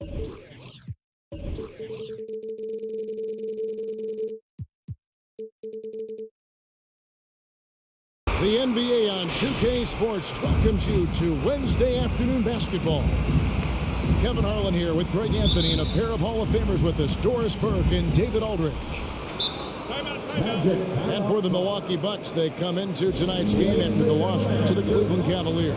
The NBA on 2K Sports welcomes you to Wednesday afternoon basketball. Kevin Harlan here with Greg Anthony and a pair of Hall of Famers with us, Doris Burke and David Aldridge. And for the Milwaukee Bucks, they come into tonight's game after the loss to the Cleveland Cavaliers.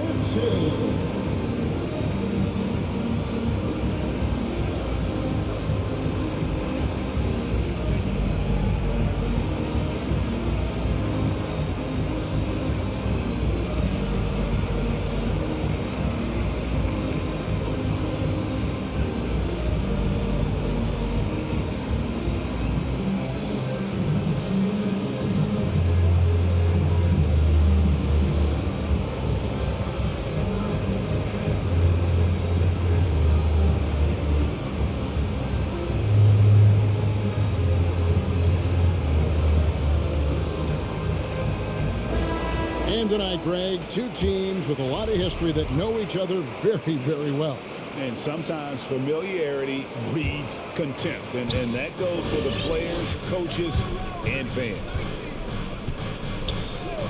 And tonight, Greg, two teams with a lot of history that know each other very, very well. And sometimes familiarity breeds contempt. And that goes for the players, coaches, and fans.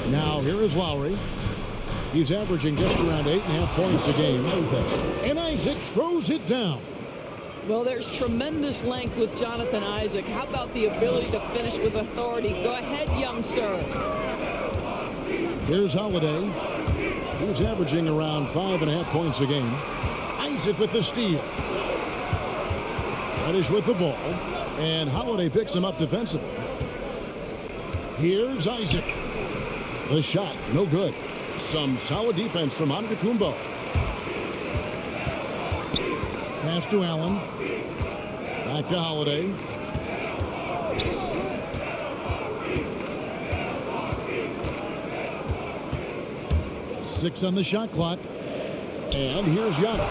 Now, here is Lowry. He's averaging just around 8.5 points a game. And Isaac throws it down. Well, there's tremendous length with Jonathan Isaac. How about the ability to finish with authority? Go ahead, young sir. Here's Holiday. He's averaging around 5.5 points a game. Isaac with the steal. Reddish with the ball. And Holiday picks him up defensively. Here's Isaac. The shot, no good. Some solid defense from Antetokounmpo. Pass to Allen. Back to Holiday. Six on the shot clock. And here's Giannis.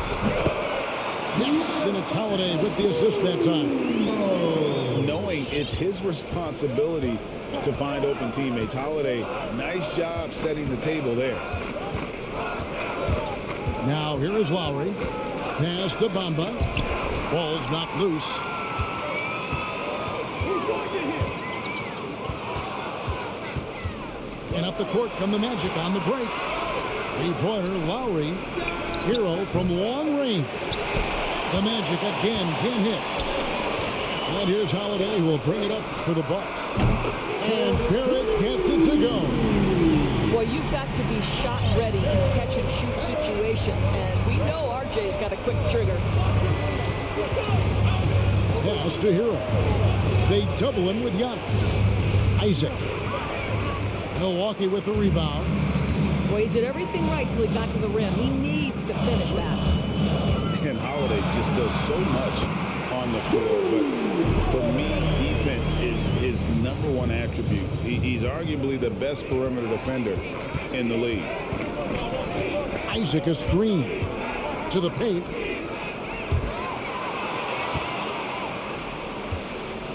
Yes, and it's Holiday with the assist that time. Knowing it's his responsibility to find open teammates. Holiday, nice job setting the table there. Now here is Lowry. Pass to Bamba. Ball's knocked loose. And up the court come the Magic on the break. Three-pointer, Lowry. Hero from long range. The Magic again can't hit. And here's Holiday who will bring it up for the Bucks. And Barrett gets it to go. Boy, you've got to be shot ready in catch-and-shoot situations. And we know RJ's got a quick trigger. Pass to Hero. They double him with Giannis. Isaac. Milwaukee with the rebound. Boy, he did everything right till he got to the rim. He needs to finish that. And Holiday just does so much on the floor. But for me, defense is his number one attribute. He's arguably the best perimeter defender in the league. Isaac a screen to the paint.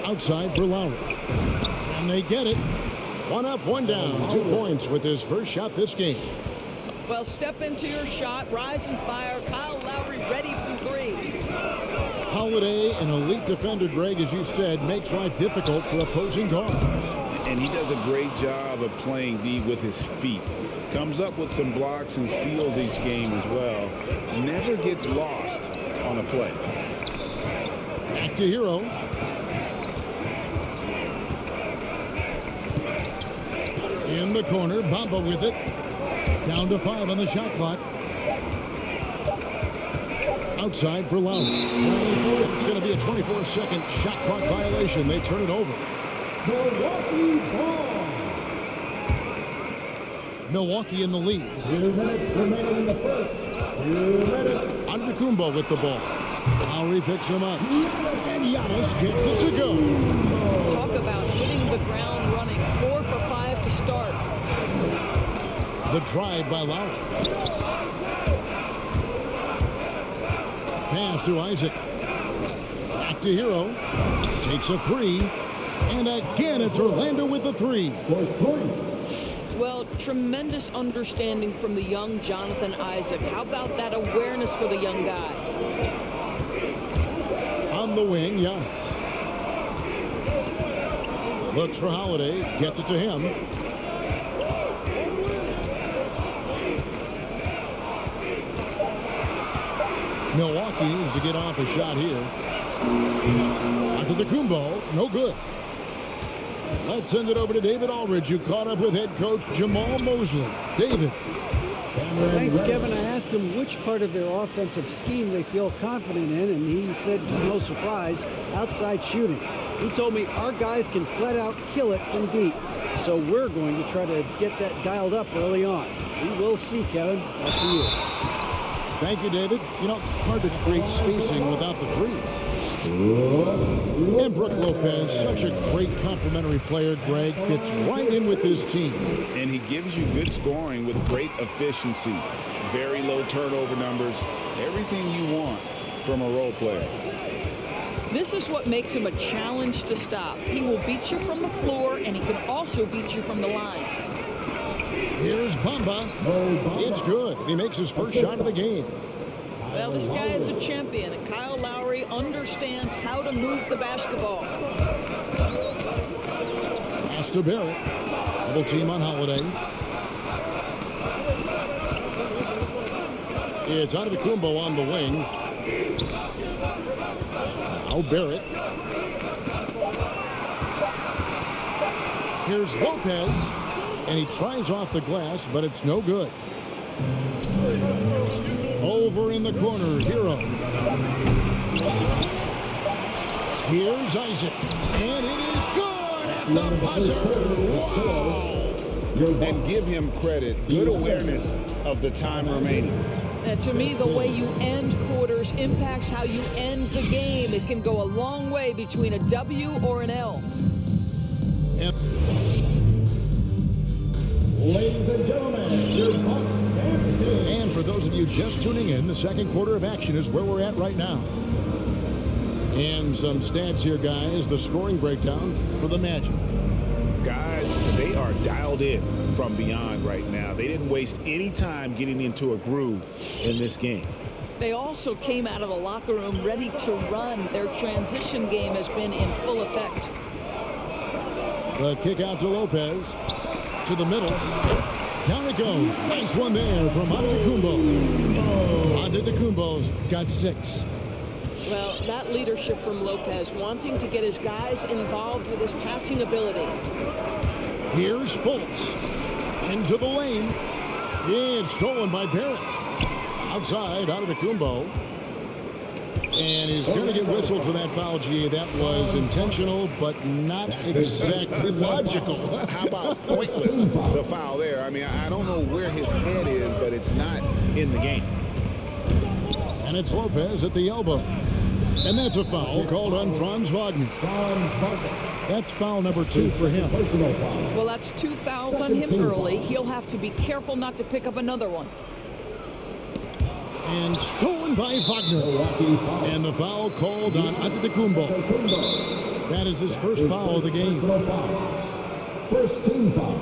Outside for Lowry. And they get it. One up, one down. 2 points with his first shot this game. Well, step into your shot, rise and fire. Kyle Lowry ready from three. Holiday, an elite defender, Greg, as you said, makes life difficult for opposing guards. And he does a great job of playing D with his feet. Comes up with some blocks and steals each game as well. Never gets lost on a play. Back to Hero. In the corner, Bamba with it. Down to 5 on the shot clock. Outside for Lowry. It's going to be a 24-second shot clock violation. They turn it over. Milwaukee in the lead. 2 minutes remaining in the first. 2 minutes. Antetokounmpo with the ball. Lowry picks him up. And Giannis gets it to go. Talk about hitting the ground running. 4 for 5 to start. The drive by Lowry. Pass to Isaac. Back to Hero. Takes a 3. And again, it's Orlando with the 3. Well, tremendous understanding from the young Jonathan Isaac. How about that awareness for the young guy? On the wing, Giannis. Looks for Holiday. Gets it to him. Milwaukee needs to get off a shot here. Antetokounmpo, no good. Let's send it over to David Aldridge, who caught up with head coach Jamal Mosley. David. Thanks, Kevin. I asked him which part of their offensive scheme they feel confident in, and he said, to no surprise, outside shooting. He told me our guys can flat out kill it from deep, so we're going to try to get that dialed up early on. We will see, Kevin. Back to you. Thank you, David. You know, hard to create spacing without the threes. And Brook Lopez, such a great complimentary player, Greg, fits right in with this team. And he gives you good scoring with great efficiency. Very low turnover numbers. Everything you want from a role player. This is what makes him a challenge to stop. He will beat you from the floor, and he can also beat you from the line. Here's Bamba. It's good. He makes his first shot of the game. Well, this guy is a champion, and Kyle Lowry understands how to move the basketball. Pass to Barrett. Double team on Holiday. It's Antetokounmpo on the wing. Now Barrett. Here's Lopez. And he tries off the glass, but it's no good. Over in the corner, Hero. Here's Isaac. And it is good at the buzzer. Wow. And give him credit. Good awareness of the time remaining. And to me, the way you end quarters impacts how you end the game. It can go a long way between a W or an L. Ladies and gentlemen, your Bucks and for those of you just tuning in, the second quarter of action is where we're at right now. And some stats here, guys. The scoring breakdown for the Magic. Guys, they are dialed in from beyond right now. They didn't waste any time getting into a groove in this game. They also came out of the locker room ready to run. Their transition game has been in full effect. The kick out to Lopez. To the middle. Down it goes. Nice one there from Antetokounmpo. Antetokounmpo's got 6. Well, that leadership from Lopez, wanting to get his guys involved with his passing ability. Here's Fultz. Into the lane. It's stolen by Barrett. Outside, Antetokounmpo. And he's going to get whistled for that foul, G. That was intentional, but not exactly logical. How about pointless to foul there? I mean, I don't know where his head is, but it's not in the game. And it's Lopez at the elbow. And that's a foul called on Franz Wagner. That's foul number 2 for him. Well, that's 2 fouls on him early. He'll have to be careful not to pick up another one. And stolen by Wagner. And the foul called on Antetokounmpo. That is his first foul of the game. First team foul.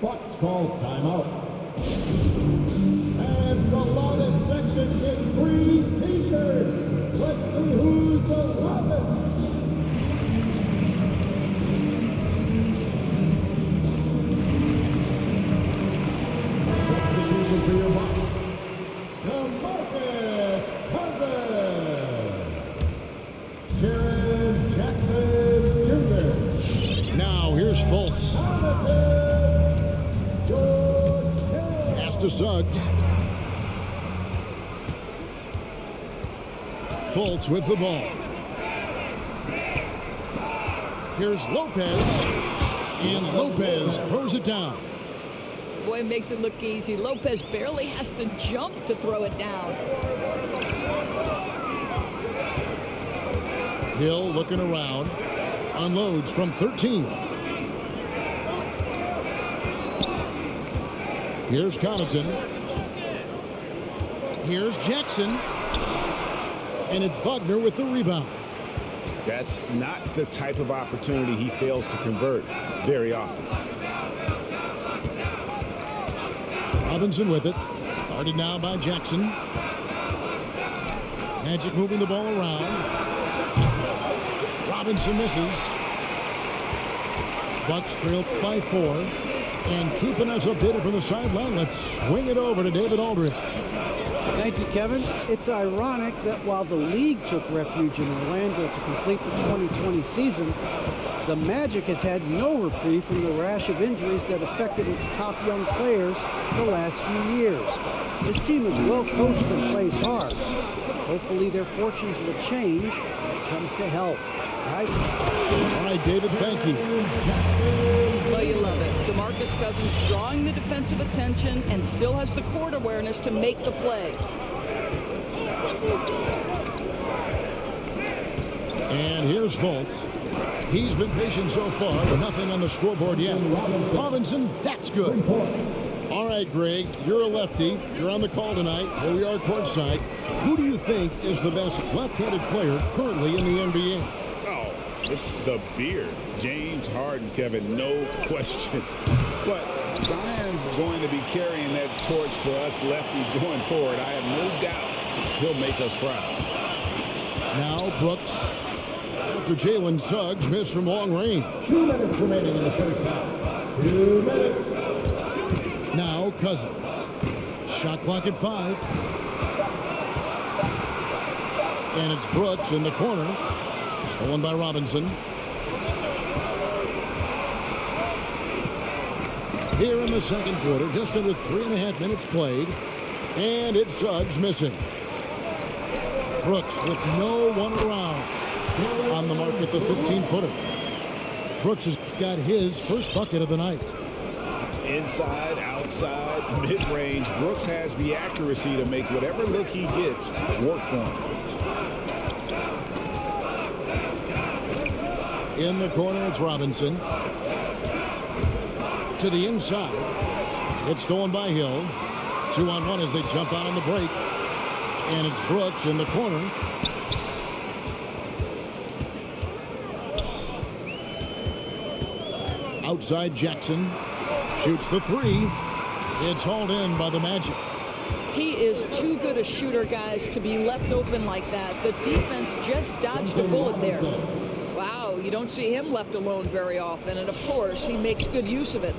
Bucks call timeout. And the longest section gets 3 t-shirts. Let's see who's the loudest. Substitution for your Bucks. DeMarcus Cousins. Jared Jackson Jr. Now here's Fultz. Pass to Suggs. Fultz with the ball. Here's Lopez. And Lopez throws it down. Boy, it makes it look easy. Lopez barely has to jump to throw it down. Hill looking around. Unloads from 13. Here's Connaughton. Here's Jackson. And it's Wagner with the rebound. That's not the type of opportunity he fails to convert very often. Robinson with it. Guarded now by Jackson. Magic moving the ball around. Robinson misses. Bucks trail by 4. And keeping us updated from the sideline, let's swing it over to David Aldridge. Thank you, Kevin. It's ironic that while the league took refuge in Orlando to complete the 2020 season, the Magic has had no reprieve from the rash of injuries that affected its top young players the last few years. This team is well coached and plays hard. Hopefully their fortunes will change when it comes to health. Guys? All right, David, thank you. Well, you love it. DeMarcus Cousins drawing the defensive attention and still has the court awareness to make the play. And here's Fultz. He's been patient so far, but nothing on the scoreboard yet. Robinson, that's good. All right, Greg, you're a lefty. You're on the call tonight. Here we are courtside. Who do you think is the best left-handed player currently in the NBA? Oh, it's the beard. James Harden, Kevin, no question. But Zion's going to be carrying that torch for us lefties going forward. I have no doubt he'll make us proud. Now Brooks, after Jalen Suggs missed from long range. 2 minutes remaining in the first half. 2 minutes. Now Cousins. Shot clock at 5. And it's Brooks in the corner. Stolen by Robinson. Here in the second quarter, just under 3.5 minutes played. And it's Suggs missing. Brooks with no one around. On the mark with the 15-footer. Brooks has got his first bucket of the night. Inside, outside, mid-range, Brooks has the accuracy to make whatever look he gets work for him. In the corner, it's Robinson. To the inside. It's stolen by Hill. 2-on-1 as they jump out on the break. And it's Brooks in the corner. Outside Jackson. Shoots the 3. It's hauled in by the Magic. He is too good a shooter, guys, to be left open like that. The defense just dodged a bullet there. Wow, you don't see him left alone very often. And, of course, he makes good use of it.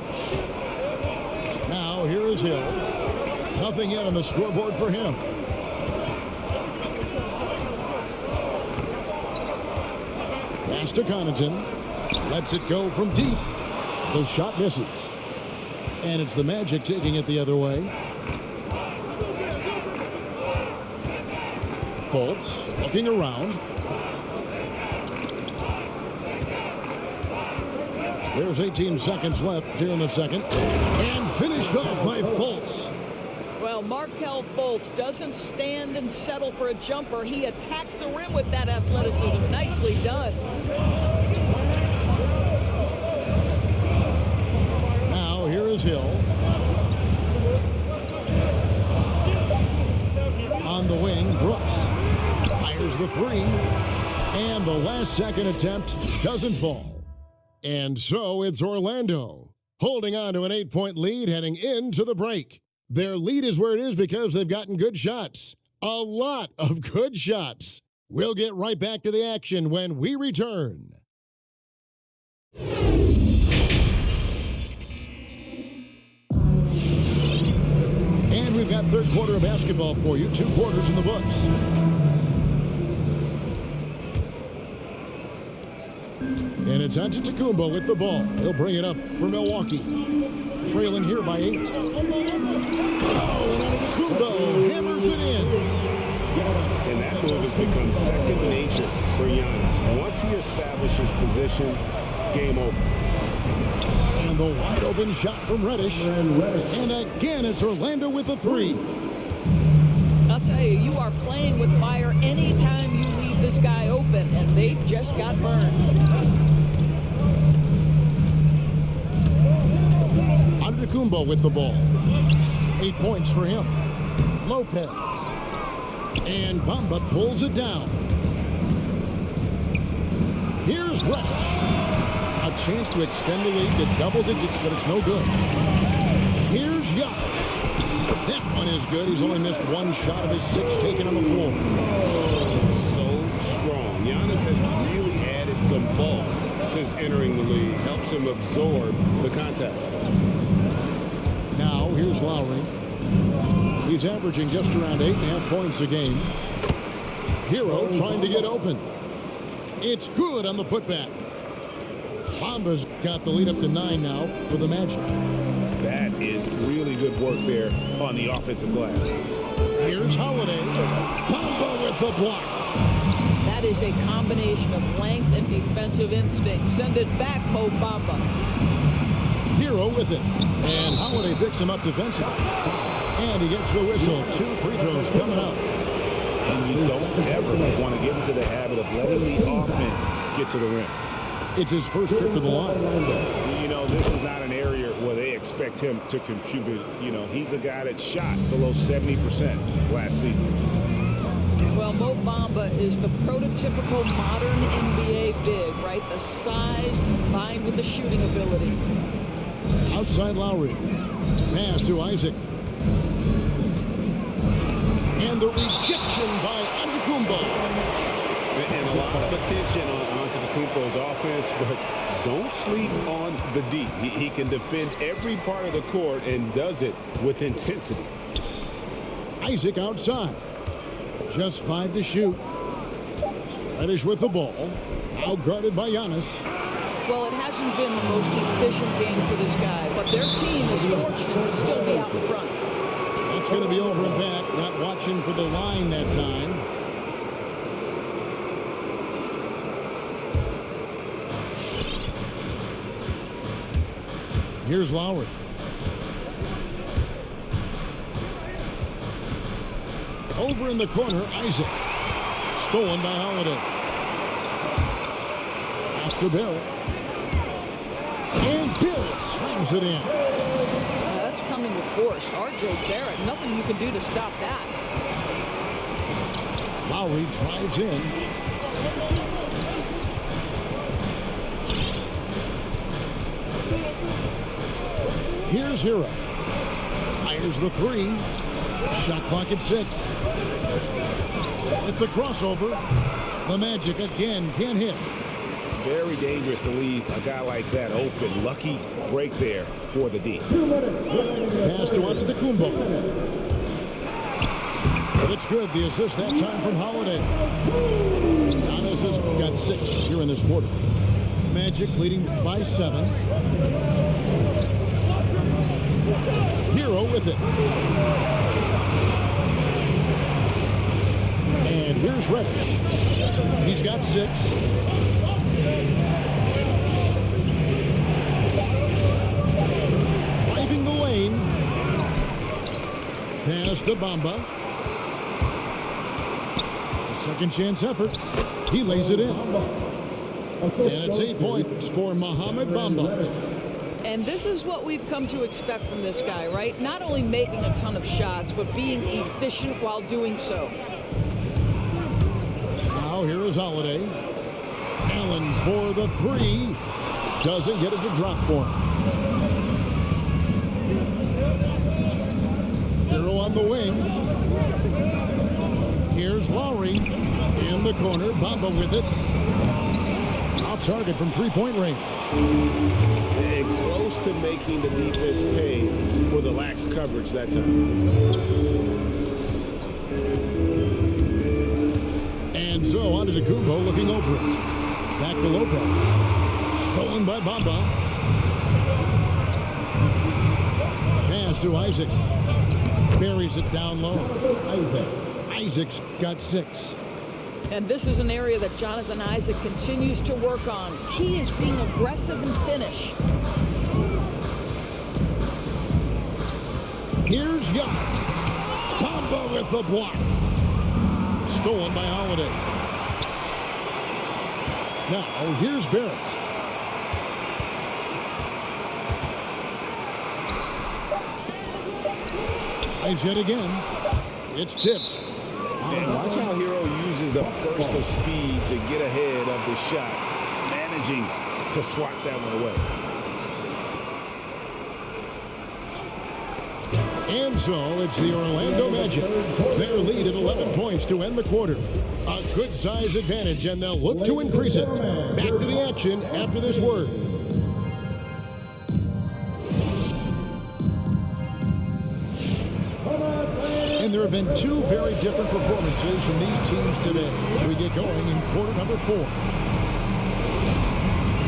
Now, here is Hill. Nothing yet on the scoreboard for him. Pass to Connaughton. Lets it go from deep. The shot misses. And it's the Magic taking it the other way. Fultz looking around. There's 18 seconds left here in the second. And finished off by Fultz. Well, Markelle Fultz doesn't stand and settle for a jumper. He attacks the rim with that athleticism. Nicely done. Now here is Hill. On the wing, Brooks fires the 3. And the last second attempt doesn't fall. And so it's Orlando holding on to an 8-point lead heading into the break. Their lead is where it is because they've gotten good shots. A lot of good shots. We'll get right back to the action when we return. And we've got third quarter of basketball for you. 2 quarters in the books. And it's Antetokounmpo with the ball. He'll bring it up for Milwaukee. Trailing here by 8. Oh, and Antetokounmpo hammers it in. And that move has become second nature for Giannis. Once he establishes position, game over. And the wide open shot from Reddish. And again, it's Orlando with the 3. I'll tell you, you are playing with fire anytime you leave this guy open, and they just got burned. Antetokounmpo with the ball. 8 points for him. Lopez. And Bamba pulls it down. Here's Reddish. A chance to extend the lead to double digits, but it's no good. Here's Giannis. That one one is good. He's only missed one shot of his 6 taken on the floor. So strong. Giannis has really added some bulk since entering the league. Helps him absorb the contact. Now, here's Lowry. He's averaging just around 8.5 points a game. Hero trying to get open. It's good on the putback. Bamba's got the lead up to 9 now for the Magic. That is really good work there on the offensive glass. Here's Holiday. Bamba with the block. That is a combination of length and defensive instinct. Send it back, Mo Bamba. Hero with it. And Holiday picks him up defensively. And he gets the whistle. 2 free throws coming up. And you don't ever want to get into the habit of letting the offense get to the rim. It's his first trip to the line. You know, this is not an area where they expect him to contribute. You know, he's a guy that shot below 70% last season. Well, Mo Bamba is the prototypical modern NBA big, right? The size combined with the shooting ability. Outside Lowry. Pass to Isaac. And the rejection by Antetokounmpo. And a lot of attention on Antetokounmpo's offense, but don't sleep on the D. He can defend every part of the court and does it with intensity. Isaac outside. Just 5 to shoot. Reddish with the ball. Now guarded by Giannis. Well, it hasn't been the most efficient game for this guy, but their team is fortunate to still be out in front. That's going to be over and back. Not watching for the line that time. Here's Lowry. Over in the corner, Isaac. Stolen by Holiday. Pass to Barrett. And Bill slams it in. That's coming with force. R.J. Barrett, nothing you can do to stop that. Lowry drives in. Here's Hero. Fires the 3. Shot clock at 6. With the crossover, the Magic again can't hit. Very dangerous to leave a guy like that open. Lucky break there for the D. Pass to Antetokounmpo. It's good. The assist that time from Holiday. Giannis has got 6 here in this quarter. Magic leading by 7. Hero with it. And here's Reddish. He's got 6. Driving the lane. Pass to Bamba. A second chance effort. He lays it in. And it's 8 points for Mohamed Bamba. And this is what we've come to expect from this guy, right? Not only making a ton of shots, but being efficient while doing so. Now here is Holiday. Allen for the 3. Doesn't get it to drop for him. Hero on the wing. Here's Lowry. In the corner. Bamba with it. Off target from 3-point range. And close to making the defense pay for the lax coverage that time. And so Antetokounmpo looking over it. Back to Lopez. Stolen by Bamba. Pass to Isaac. Buries it down low. Isaac's got 6. And this is an area that Jonathan Isaac continues to work on. Key is being aggressive and finish. Here's Giannis. Bamba with the block. Stolen by Holiday. Now, here's Barrett. Tries yet again. It's tipped. And watch how Hero uses a burst of speed to get ahead of the shot, managing to swat that one away. And so it's the Orlando Magic. Their lead at 11 points to end the quarter. A good size advantage, and they'll look to increase it. Back to the action after this word. And there have been two very different performances from these teams today as we get going in quarter number 4.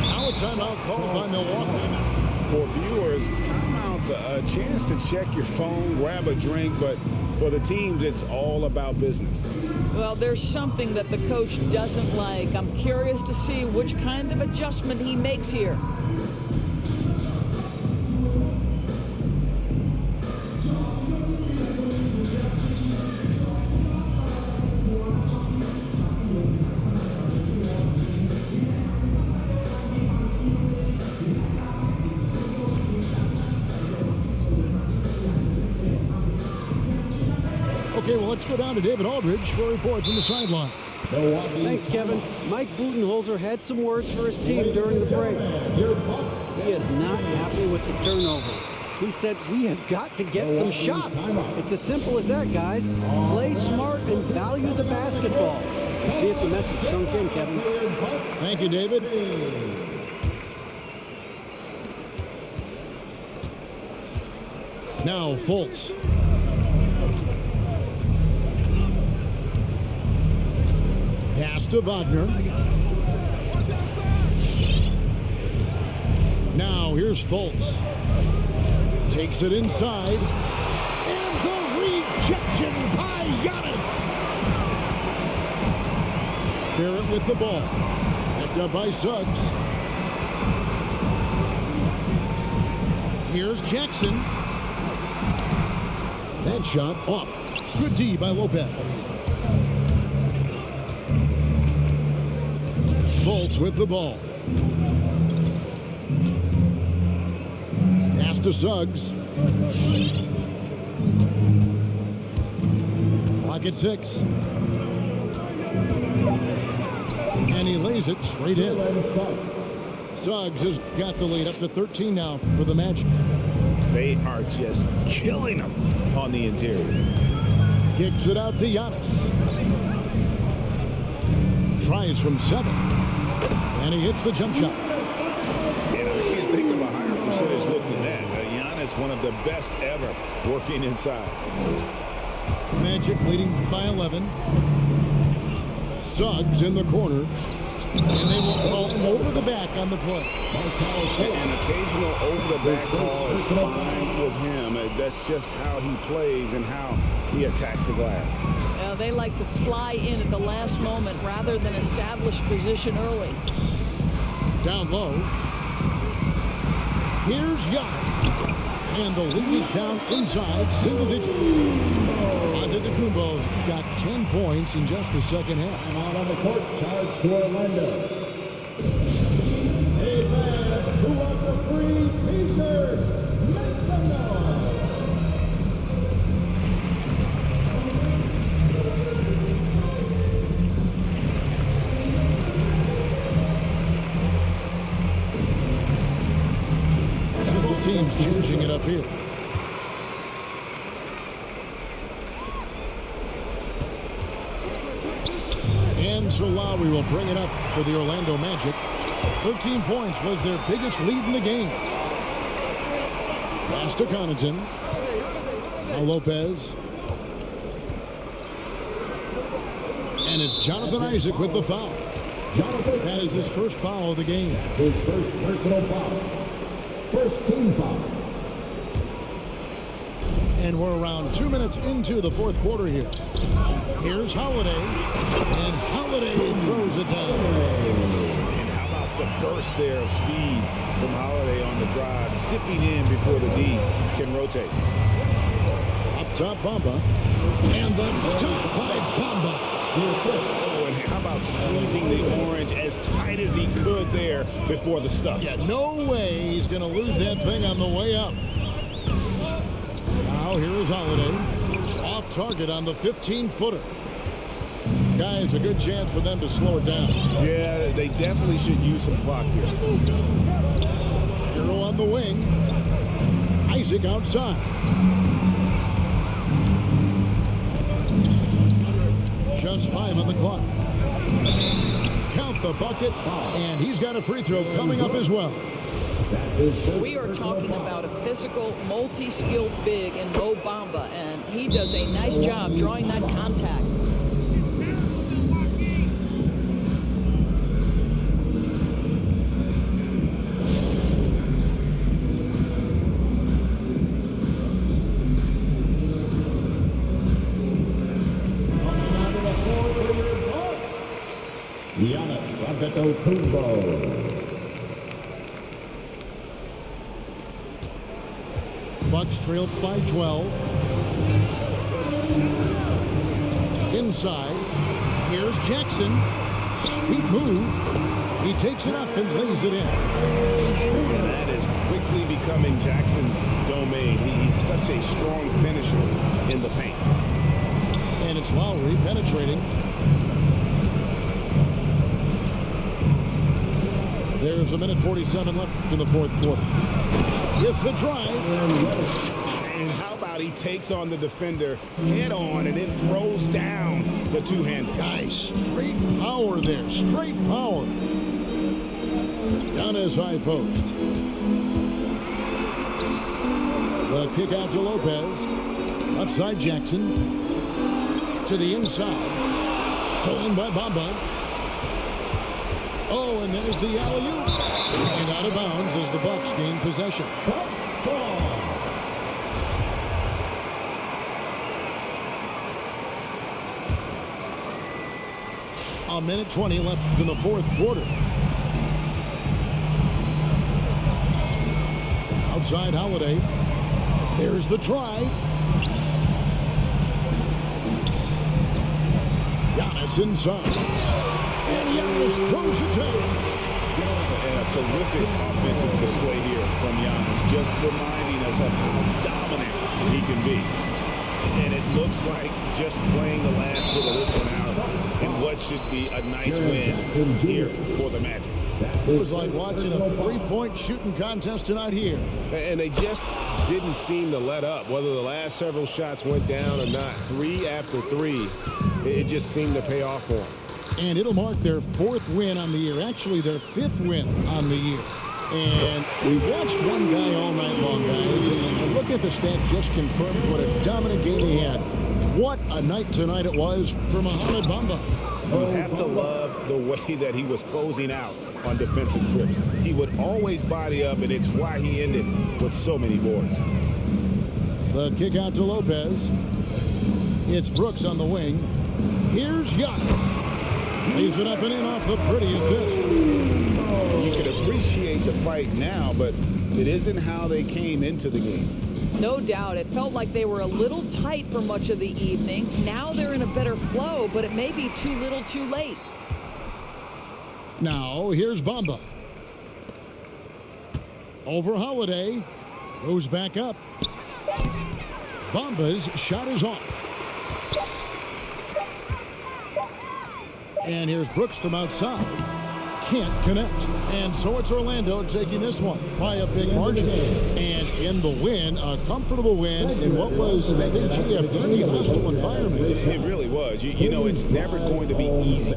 Now a timeout called by Milwaukee. For viewers, timeout's a chance to check your phone, grab a drink, but for the teams, it's all about business. Well, there's something that the coach doesn't like. I'm curious to see which kind of adjustment he makes here. Okay, well, let's go down to David Aldridge for a report from the sideline. Thanks, Kevin. Mike Budenholzer had some words for his team during the break. He is not happy with the turnovers. He said, we have got to get some shots. It's as simple as that, guys. Play smart and value the basketball. We'll see if the message sunk in, Kevin. Thank you, David. Now, Fultz. Pass to Wagner. Now here's Fultz. Takes it inside. And the rejection by Giannis. Barrett with the ball. Picked up by Suggs. Here's Jackson. That shot off. Good D by Lopez. Fultz with the ball. Pass to Suggs. Clock at 6. And he lays it straight in. Suggs has got the lead up to 13 now for the Magic. They are just killing them on the interior. Kicks it out to Giannis. Tries from 7. And he hits the jump shot. And I can't think of a higher percentage look than that. Giannis, one of the best ever working inside. Magic leading by 11. Suggs in the corner. And they will call over the back on the play. An occasional over-the-back call is fine with him. That's just how he plays and how he attacks the glass. They like to fly in at the last moment rather than establish position early. Down low. Here's Giannis. And the lead is down inside single digits. Antetokounmpo's got 10 points in just the second half. And out on the court, charge to Orlando. Hey, man, who wants a free t-shirt? Make some noise. Several teams changing it up here. And so Lowry will bring it up for the Orlando Magic. 13 points was their biggest lead in the game. Pass to Connaughton. Now Lopez. And it's Jonathan Isaac with the foul. That is his first foul of the game. His first personal foul. First team foul. And we're around 2 minutes into the fourth quarter here. Here's Holiday. And Holiday throws it down. And how about the burst there of speed from Holiday on the drive, zipping in before the D can rotate. Up top, Bamba. And the top by Bamba. Oh, and how about squeezing the orange as tight as he could there before the stuff. Yeah, no way he's going to lose that thing on the way up. Now here is Holiday. Off target on the 15-footer. Guys, a good chance for them to slow it down. Yeah, they definitely should use some clock here. Hero on the wing. Isaac outside. just 5 on the clock. Count the bucket, and he's got a free throw coming up as well. We are talking about a physical, multi-skilled big in Bamba, and he does a nice job drawing that contact. Bucks trail by 12. Inside. Here's Jackson. Sweet move. He takes it up and lays it in. And that is quickly becoming Jackson's domain. He's such a strong finisher in the paint. And it's Lowry penetrating. There's a minute 47 left in the fourth quarter. With the drive. And how about he takes on the defender head on and then throws down the two-hander. Nice. Straight power there. Straight power. Giannis high post. The kick out to Lopez. Left side Jackson. To the inside. Stolen by Bamba. Oh, and there's the alley-oop. And out of bounds as the Bucks gain possession. A minute 20 left in the fourth quarter. Outside Holiday. There's the drive. Giannis inside. And Giannis throws it down. And a terrific offensive display here from Giannis, just reminding us of how dominant he can be. And it looks like just playing the last bit of this one out in what should be a nice win here for the Magic. It was like watching a three-point shooting contest tonight here. And they just didn't seem to let up, whether the last several shots went down or not. 3 after 3, it just seemed to pay off for them. And it'll mark their 4th win on the year. Actually, their 5th win on the year. And we watched one guy all night long, guys. And look at the stats, just confirms what a dominant game he had. What a night tonight it was for Mohamed Bamba. You have to love the way that he was closing out on defensive trips. He would always body up, and it's why he ended with so many boards. The kick out to Lopez. It's Brooks on the wing. Here's Giannis. Leaves it up and in off the pretty assist. You can appreciate the fight now, but it isn't how they came into the game. No doubt. It felt like they were a little tight for much of the evening. Now they're in a better flow, but it may be too little too late. Now, here's Bamba. Over Holiday. Goes back up. Bamba's shot is off. And here's Brooks from outside. Can't connect. And so it's Orlando taking this one by a big margin. And in the win, a comfortable win in what was, I think, a pretty hostile environment. It really was. You know, it's never going to be easy.